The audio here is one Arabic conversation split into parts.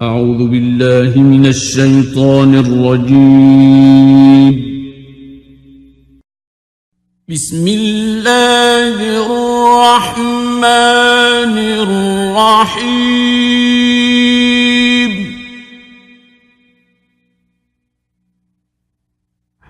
أعوذ بالله من الشيطان الرجيم. بسم الله الرحمن الرحيم.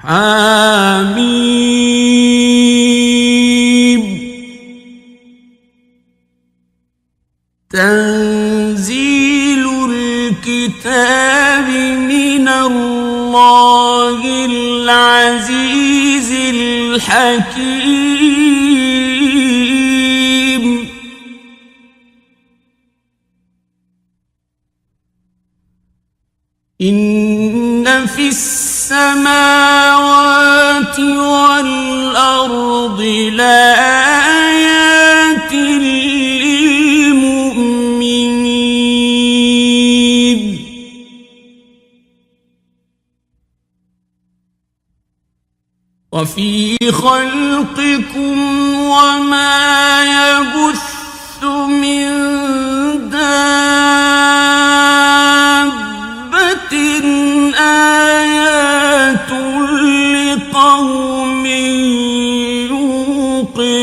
حميم. تنزيل الكتاب من الله العزيز الحكيم. إن في السماوات والأرض لآيات للمؤمنين. وفي خلقكم وما يبث من دابة آيات لقوم يوقنون.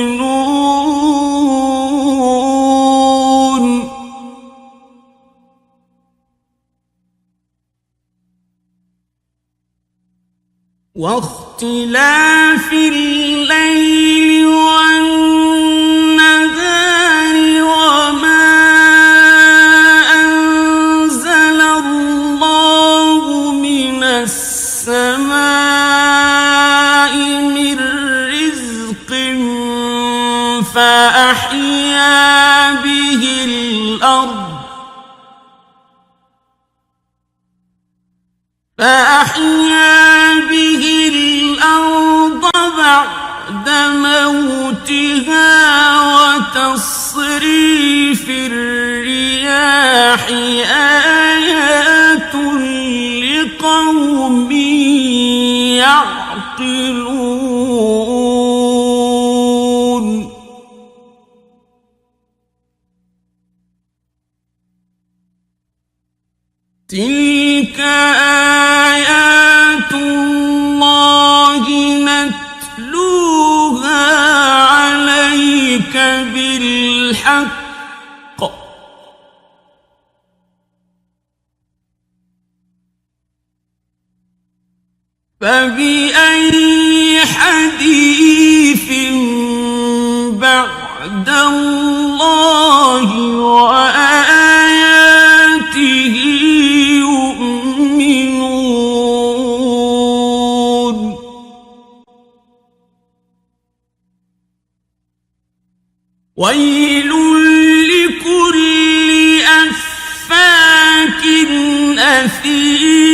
واختلاف الليل والنهار وما أنزل الله من السماء من رزق فأحيا به الأرض بعد موتها وتصريف الرياح آيات لقوم يعقلون. تلك آيات الله نتلوها عليك بالحق. فبأي حديث بعد الله وآياته يؤمنون. ويل لكل أفاك أثيم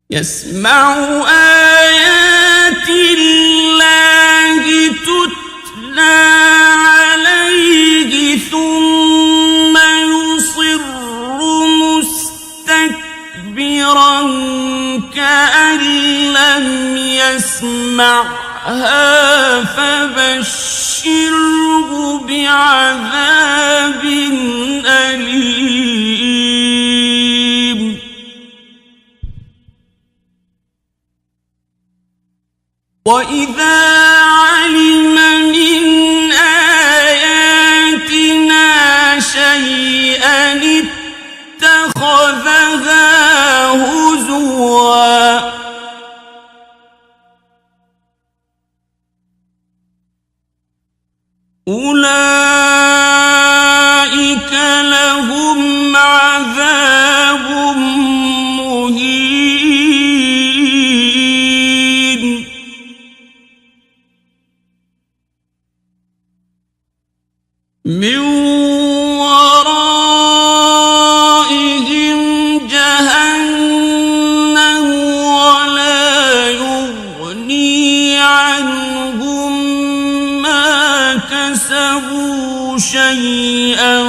يسمع آيات الله تتلى عليه ثم يصر مستكبرا كأن لم يسمعها فبشره بعذاب أليم. وإذا علم من آياتنا شيئا اتخذها هزوا. أولئك لهم عذاب مهين. من ورائهم جهنم ولا يغني عنهم ما كسبوا شيئا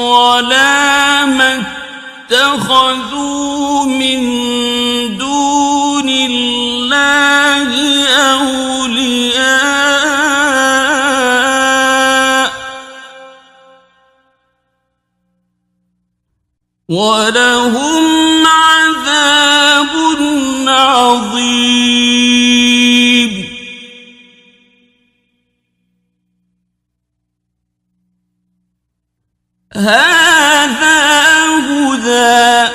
ولا ما اتخذوا من دون الله أولياء ولهم عذاب عظيم. هذا هدى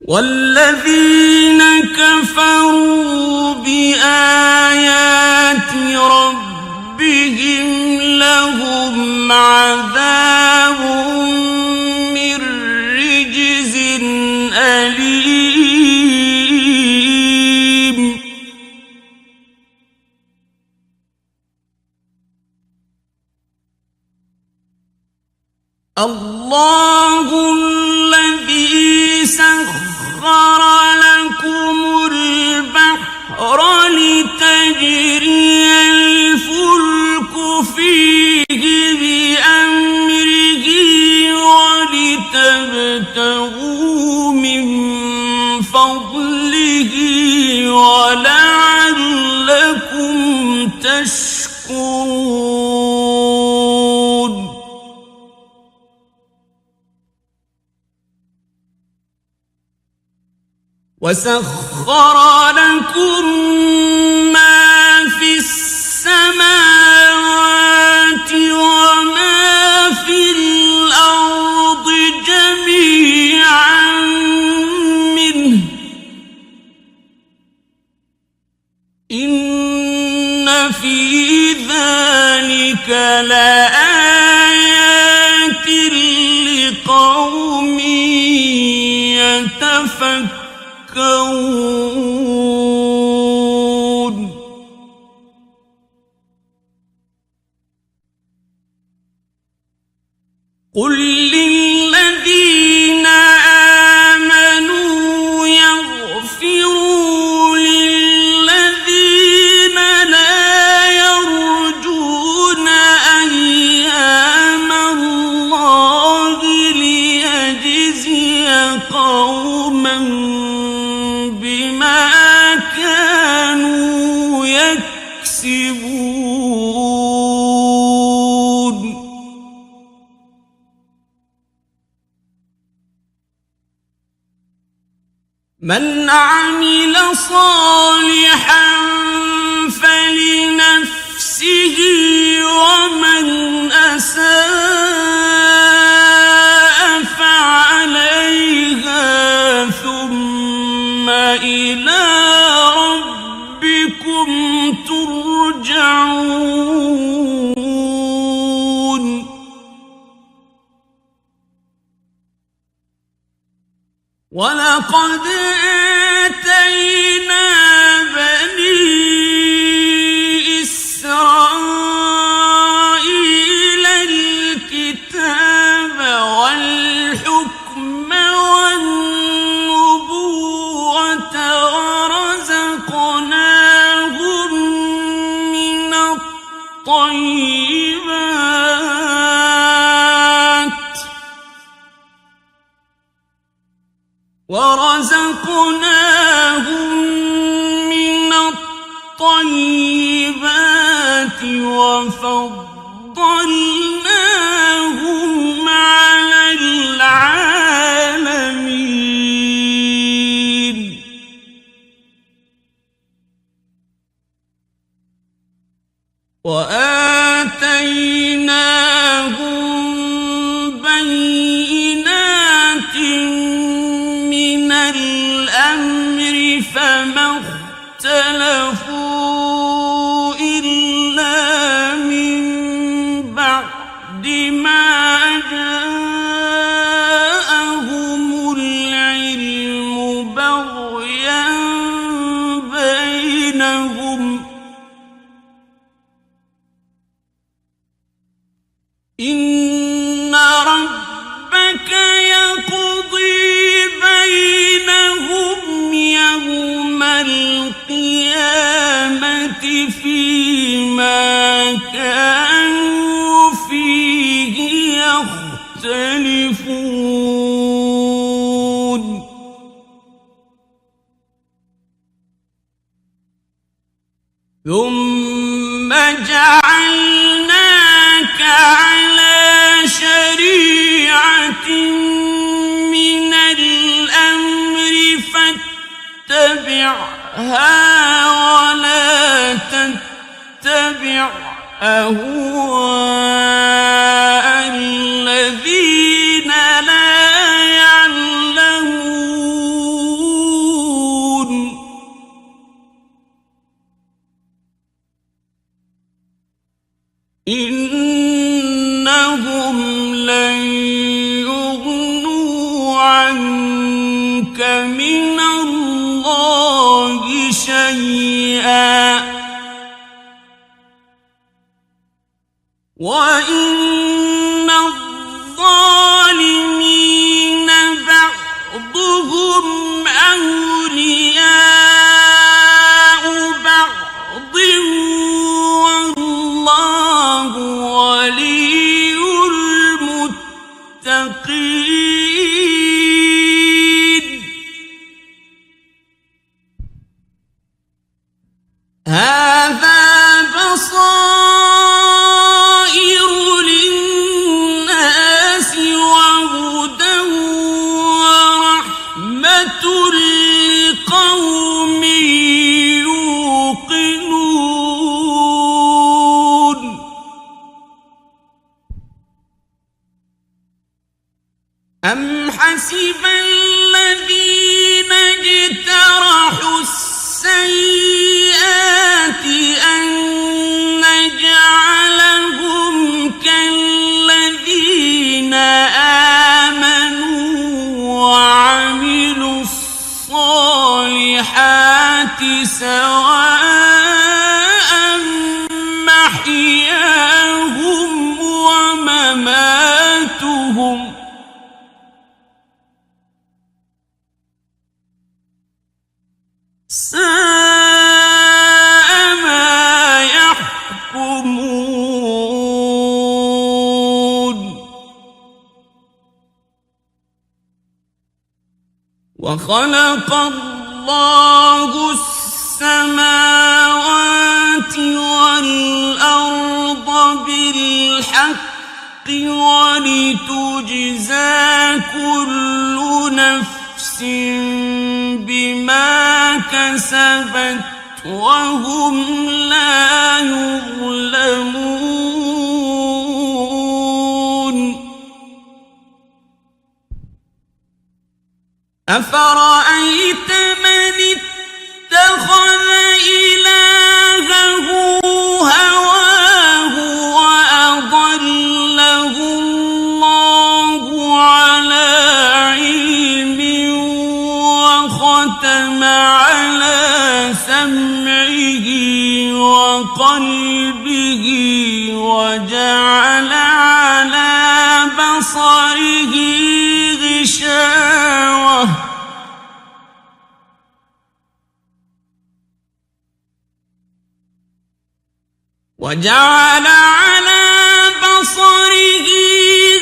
والذين كفروا بآيات ربهم لهم عذاب من رجز أليم. الله الذي سخر لكم البحر لتجري الفلك فيه بأمره ولتبتغوا من فضله ولعلكم تشكرون. وسخر لكم ما في السماوات وما في الأرض جميعا منه إن في ذلك لآيات لقوم يتفكرون. قل للذين آمنوا يغفروا للذين لا يرجون أيام الله ليجزي قوما بما كانوا يكسبون. من عمل صالحا فلنفسه ومن أساء فعليها ثم إلى ربكم ترجعون. ولقد آتينا بني إسرائيل الكتاب والحكم والنبوة ورزقناهم من الطيبات وفضلناهم على العالمين. وآتيناهم بينات من الأمر فما اختلفوا إلا من بعد ما جاءهم العلم بغيا بينهم إن ربك يقضي بينهم يوم القيامة فيما كانوا فيه يختلفون. ثم جعلناك على ولا تتبع أهواء الذين لا يعلمون إنهم لن يغنوا عنك من الله شيئا وإن الظالمين بعضهم أولياء بعض والله ولي المتقين هذا بصائر للناس وهدى ورحمة لقوم يوقنون أم حسب الذين اجترحوا السيئات أن نجعلهم كالذين آمنوا وعملوا الصالحات سواء محياهم ومماتهم ساء ما يحكمون وخلق الله السماوات والأرض بالحق ولتجزى كل نفس بما كسبت وهم لا يظلمون أفرأيت من اتخذ إلهه هواه وأضله الله على علم وختم على سمعه وقلبه وجعل على بصره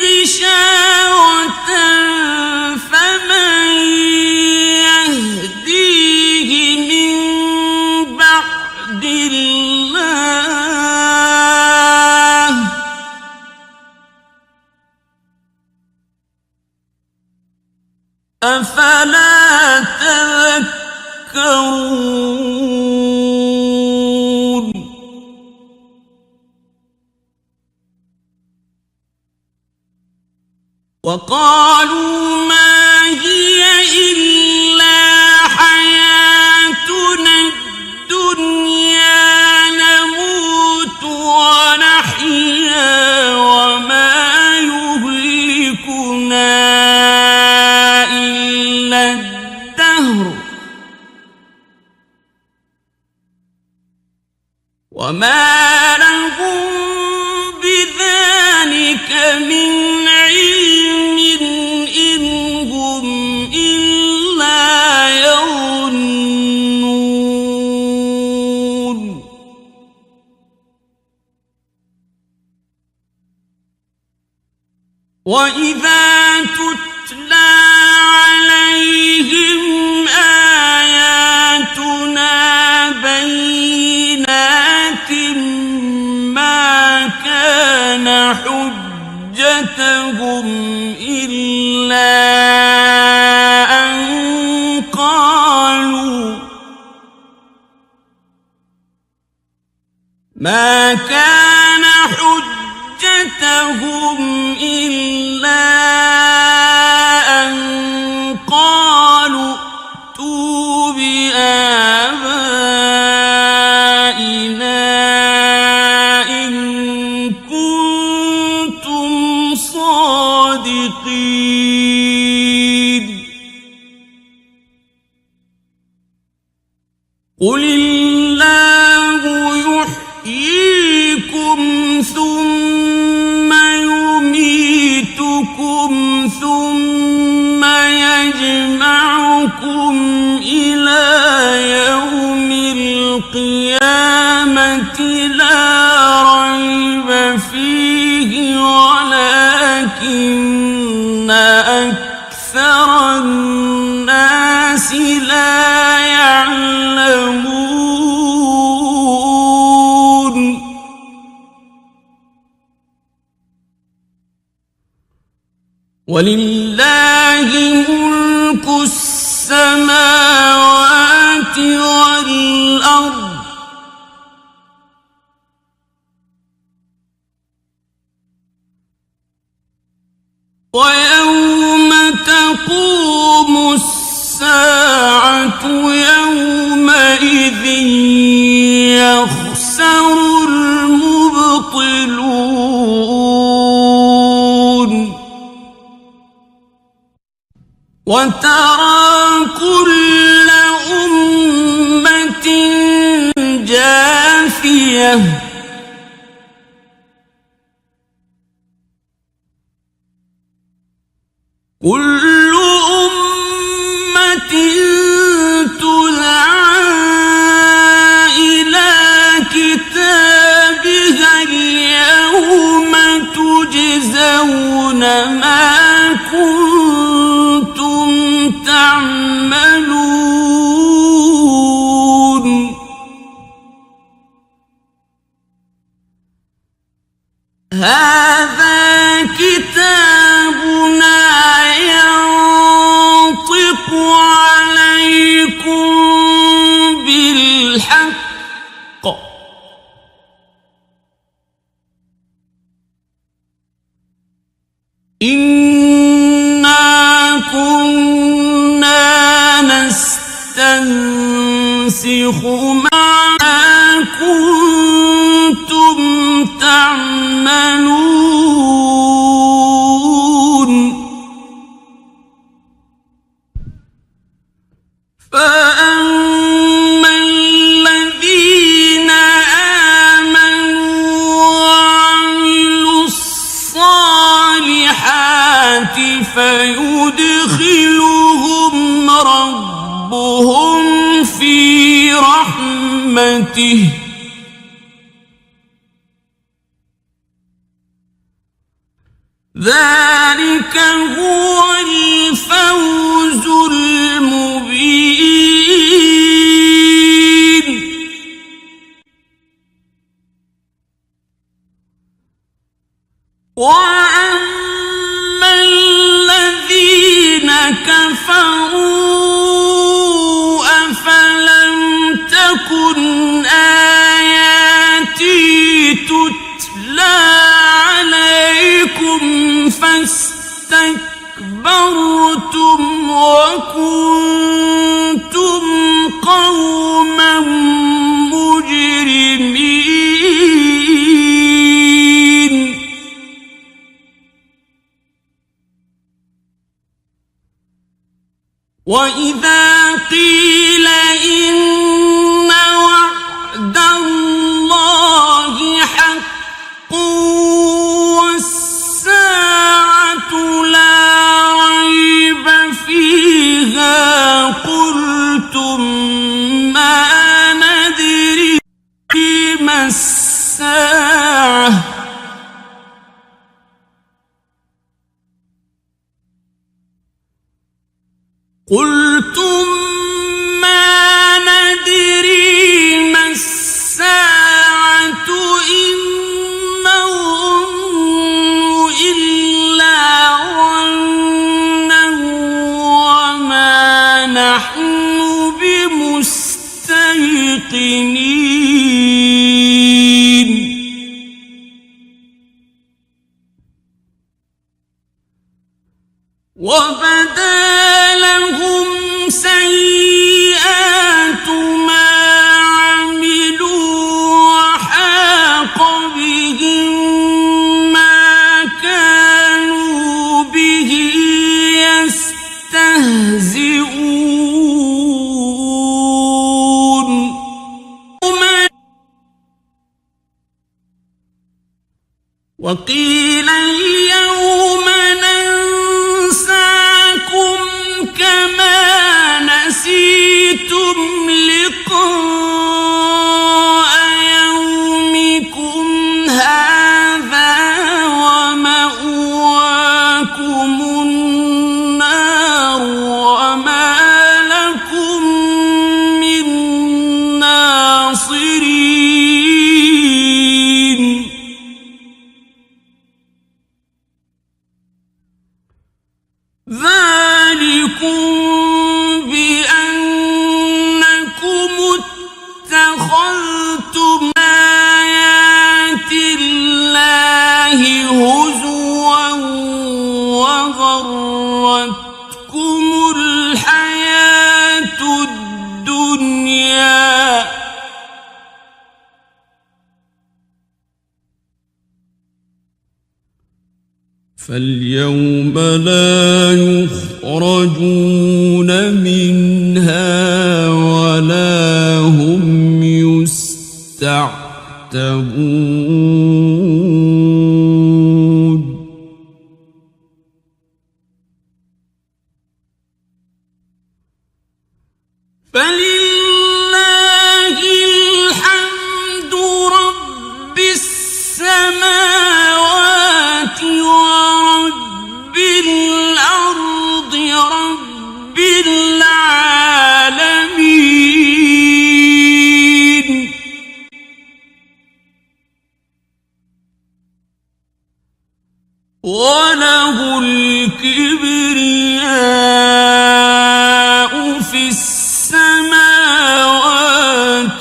غشاوة فمن يهديه من بعد الله أفلا تذكرون وقالوا ما هي إلا حياتنا الدنيا نموت ونحيا وما يهلكنا إلا الدهر وما لهم بذلك من علم إن هم إلا يظنون وإذا تتلى عليهم آياتنا بينات ما كان حجتهم إلا أن قالوا ما كان حجتهم إلا أن قالوا ائتوا بآبائنا إن كنتم صادقين قل الله يحييكم ثم يميتكم ثم يجمعكم إلى يوم القيامة لا ريب فيه ولكن أكثر الناس لا يعلمون ولله ملك السماوات والأرض ويوم تقوم الساعة يومئذ يخسر المبطلون وترى كل أمة جاثية كل أمة تدعى إلى كتابها اليوم تجزون ما كنتم تعملون هذا كتابنا ينطق عليكم بالحق إنا كنا نستنسخ ما كنتم تعملون فأما الذين آمنوا وعملوا الصالحات فيدخلهم ربهم في رحمته ذلك هو الفوز المبين وأما الذين كفروا أفلم تكن آياتي تتلى عليكم فاستكبرتم وكنتم قوما مجرمين وإذا قيل إن وعد الله حق والساعة لا ريب فيها قلتم ما ندري ما الساعة قلتم ما ندري ما الساعة إن نظن إلا ظنا وما نحن بمستيقنين وقيل اليوم ننساكم كما نسيتم لقاء يومكم هذا ومأواكم النار وما لكم من ناصرين ذلكم بأنكم اتخذتم آيات الله هزوا وغرتكم الحياة الدنيا فاليوم لا يخرجون منها ولا هم يستعتبون فلله الحمد رب السماوات ورب الأرض رب العالمين وله الكبرياء في السماوات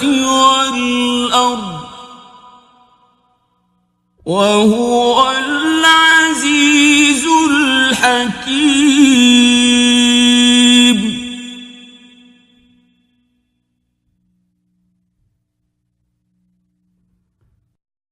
والأرض وهو العزيز الحكيم